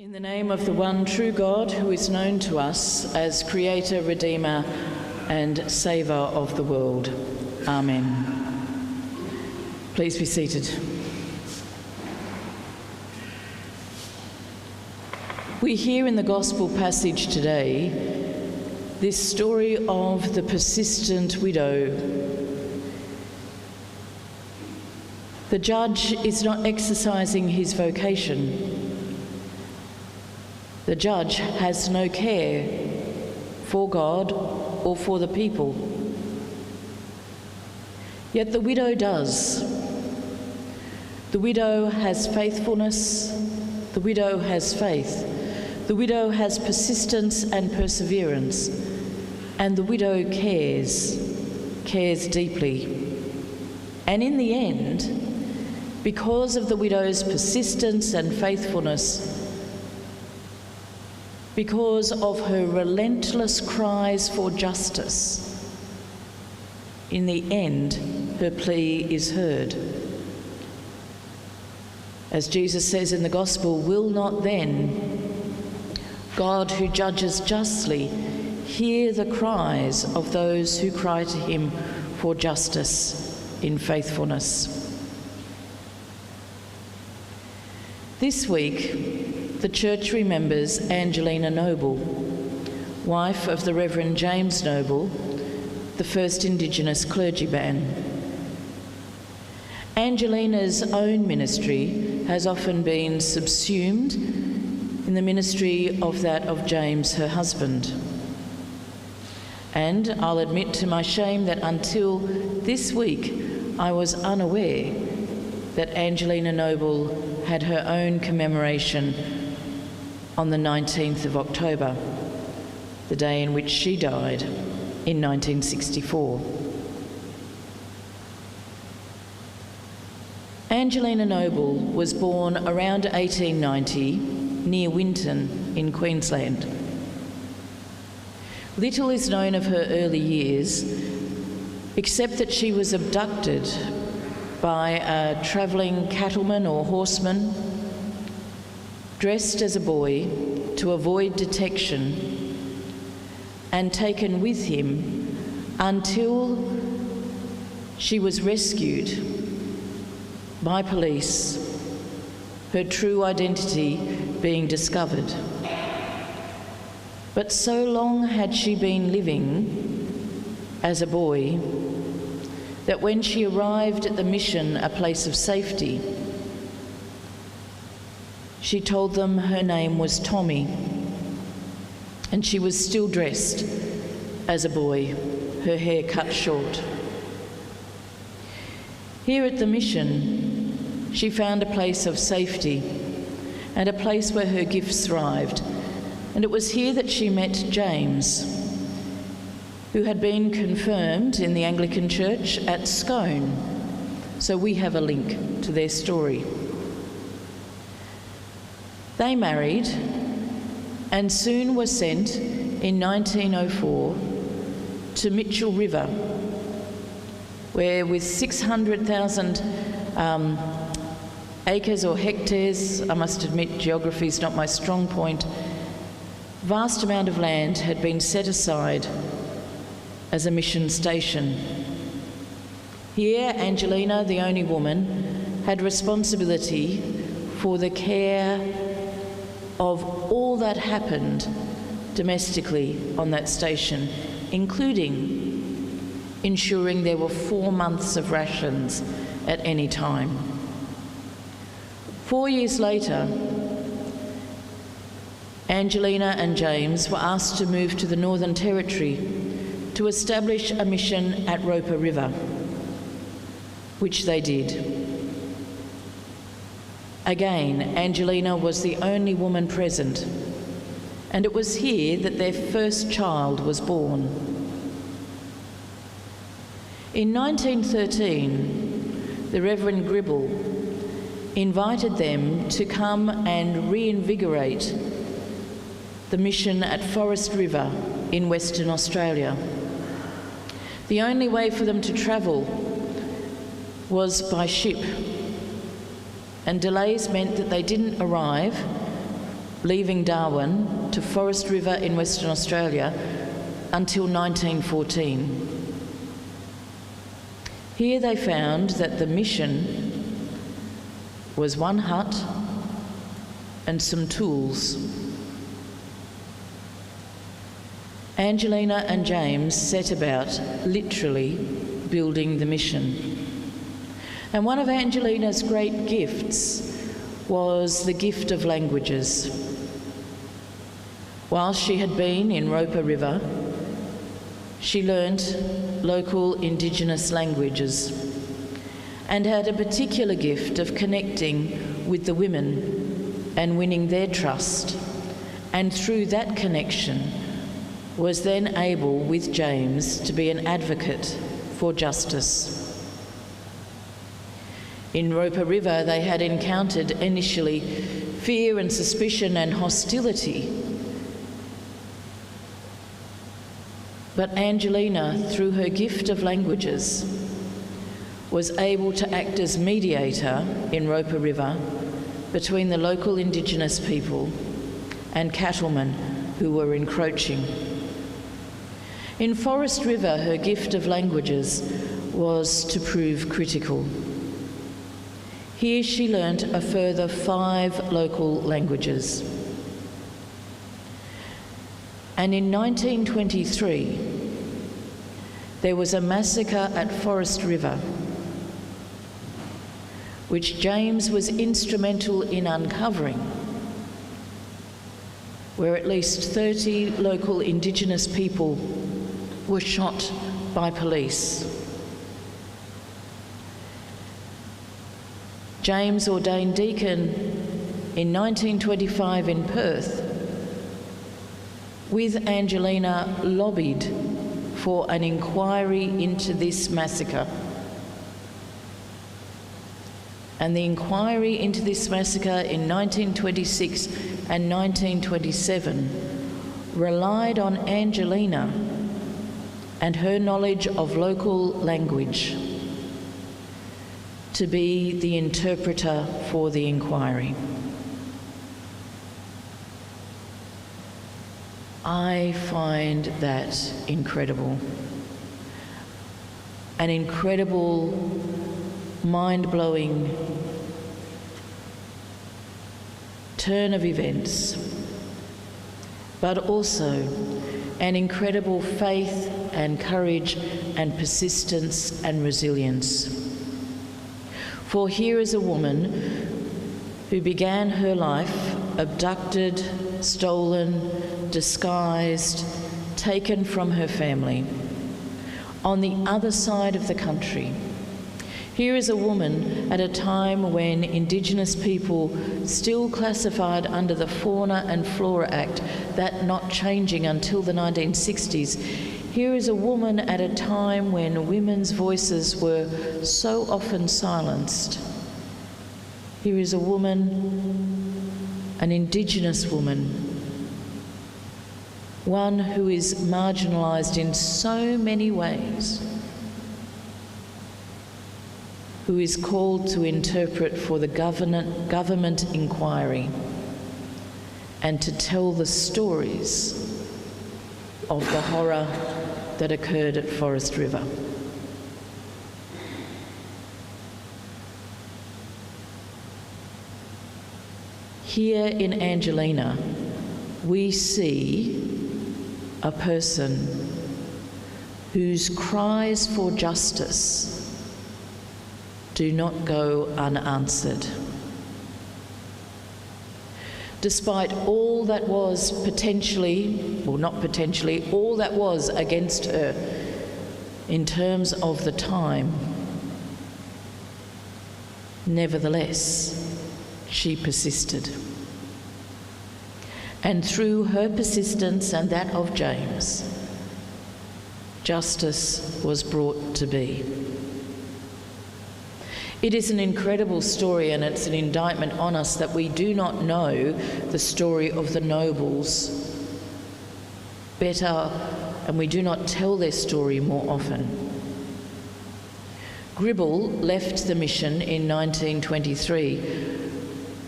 In the name of the one true God, who is known to us as Creator, Redeemer, and Saviour of the world. Amen. Please be seated. We hear in the Gospel passage today this story of the persistent widow. The judge is not exercising his vocation. The judge has no care for God or for the people. Yet the widow does. The widow has faithfulness. The widow has faith. The widow has persistence and perseverance. And the widow cares deeply. And in the end, because of the widow's persistence and faithfulness, because of her relentless cries for justice, in the end, her plea is heard. As Jesus says in the Gospel, will not then God, who judges justly, hear the cries of those who cry to him for justice in faithfulness? This week, the Church remembers Angelina Noble, wife of the Reverend James Noble, the first Indigenous clergyman. Angelina's own ministry has often been subsumed in the ministry of that of James, her husband. And I'll admit to my shame that until this week I was unaware that Angelina Noble had her own commemoration on the 19th of October, the day in which she died in 1964. Angelina Noble was born around 1890 near Winton in Queensland. Little is known of her early years, except that she was abducted by a travelling cattleman or horseman, dressed as a boy to avoid detection, and taken with him until she was rescued by police, her true identity being discovered. But so long had she been living as a boy that when she arrived at the mission, a place of safety, she told them her name was Tommy, and she was still dressed as a boy, her hair cut short. Here at the mission, she found a place of safety and a place where her gifts thrived, and it was here that she met James, who had been confirmed in the Anglican Church at Scone, so we have a link to their story. They married and soon were sent in 1904 to Mitchell River, where with 600,000 acres or hectares, I must admit geography is not my strong point, vast amount of land had been set aside as a mission station. Here, Angelina, the only woman, had responsibility for the care of all that happened domestically on that station, including ensuring there were 4 months of rations at any time. 4 years later, Angelina and James were asked to move to the Northern Territory to establish a mission at Roper River, which they did. Again, Angelina was the only woman present, and it was here that their first child was born. In 1913, the Reverend Gribble invited them to come and reinvigorate the mission at Forest River in Western Australia. The only way for them to travel was by ship, and delays meant that they didn't arrive leaving Darwin to Forest River in Western Australia until 1914. Here they found that the mission was one hut and some tools. Angelina and James set about literally building the mission. And one of Angelina's great gifts was the gift of languages. While she had been in Roper River, she learnt local Indigenous languages and had a particular gift of connecting with the women and winning their trust, and through that connection was then able, with James, to be an advocate for justice. In Roper River, they had encountered initially fear and suspicion and hostility. But Angelina, through her gift of languages, was able to act as mediator in Roper River between the local Indigenous people and cattlemen who were encroaching. In Forest River, her gift of languages was to prove critical. Here she learnt a further 5 local languages. And in 1923, there was a massacre at Forest River, which James was instrumental in uncovering, where at least 30 local Indigenous people were shot by police. James, ordained deacon in 1925 in Perth, with Angelina lobbied for an inquiry into this massacre. And the inquiry into this massacre in 1926 and 1927 relied on Angelina and her knowledge of local language to be the interpreter for the inquiry. I find that incredible. An incredible, mind-blowing turn of events, but also an incredible faith and courage and persistence and resilience. For here is a woman who began her life abducted, stolen, disguised, taken from her family, on the other side of the country. Here is a woman at a time when Indigenous people still classified under the Fauna and Flora Act, that not changing until the 1960s. Here is a woman at a time when women's voices were so often silenced. Here is a woman, an Indigenous woman, one who is marginalised in so many ways, who is called to interpret for the government inquiry and to tell the stories of the horror that occurred at Forest River. Here in Angelina, we see a person whose cries for justice do not go unanswered. Despite all that was potentially, or not potentially, all that was against her in terms of the time, nevertheless, she persisted. And through her persistence and that of James, justice was brought to be. It is an incredible story, and it's an indictment on us that we do not know the story of the nobles better, and we do not tell their story more often. Gribble left the mission in 1923,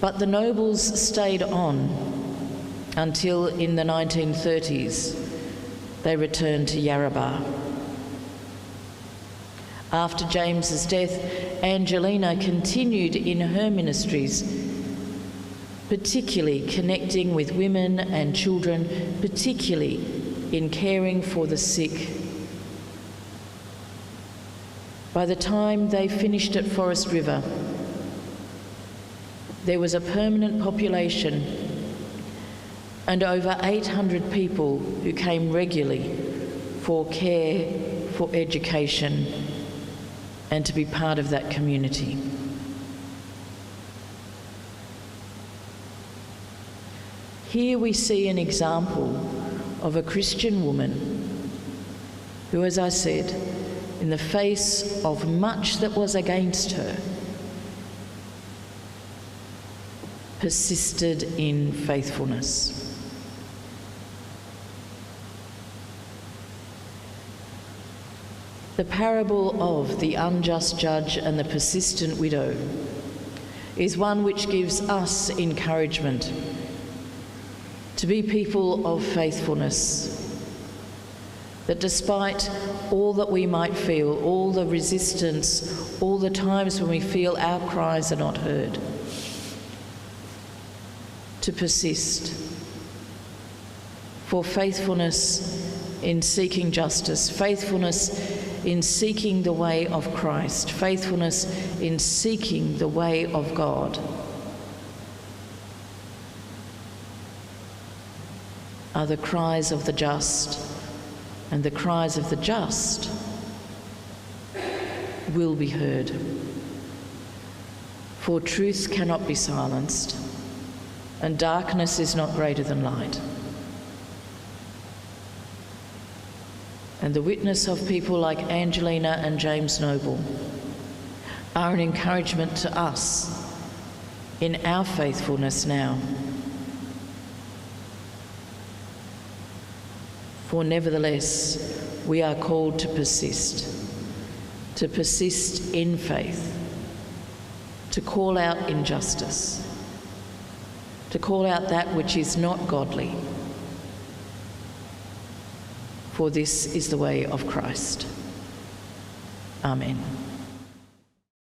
but the nobles stayed on until in the 1930s they returned to Yarrabah. After James's death, Angelina continued in her ministries, particularly connecting with women and children, particularly in caring for the sick. By the time they finished at Forest River, there was a permanent population and over 800 people who came regularly for care, for education, and to be part of that community. Here we see an example of a Christian woman who, as I said, in the face of much that was against her, persisted in faithfulness. The parable of the unjust judge and the persistent widow is one which gives us encouragement to be people of faithfulness, that despite all that we might feel, all the resistance, all the times when we feel our cries are not heard, to persist. For faithfulness in seeking justice, faithfulness in seeking the way of Christ, faithfulness in seeking the way of God are the cries of the just, and the cries of the just will be heard. For truth cannot be silenced, and darkness is not greater than light. And the witness of people like Angelina and James Noble are an encouragement to us in our faithfulness now. For nevertheless, we are called to persist in faith, to call out injustice, to call out that which is not godly. For this is the way of Christ. Amen.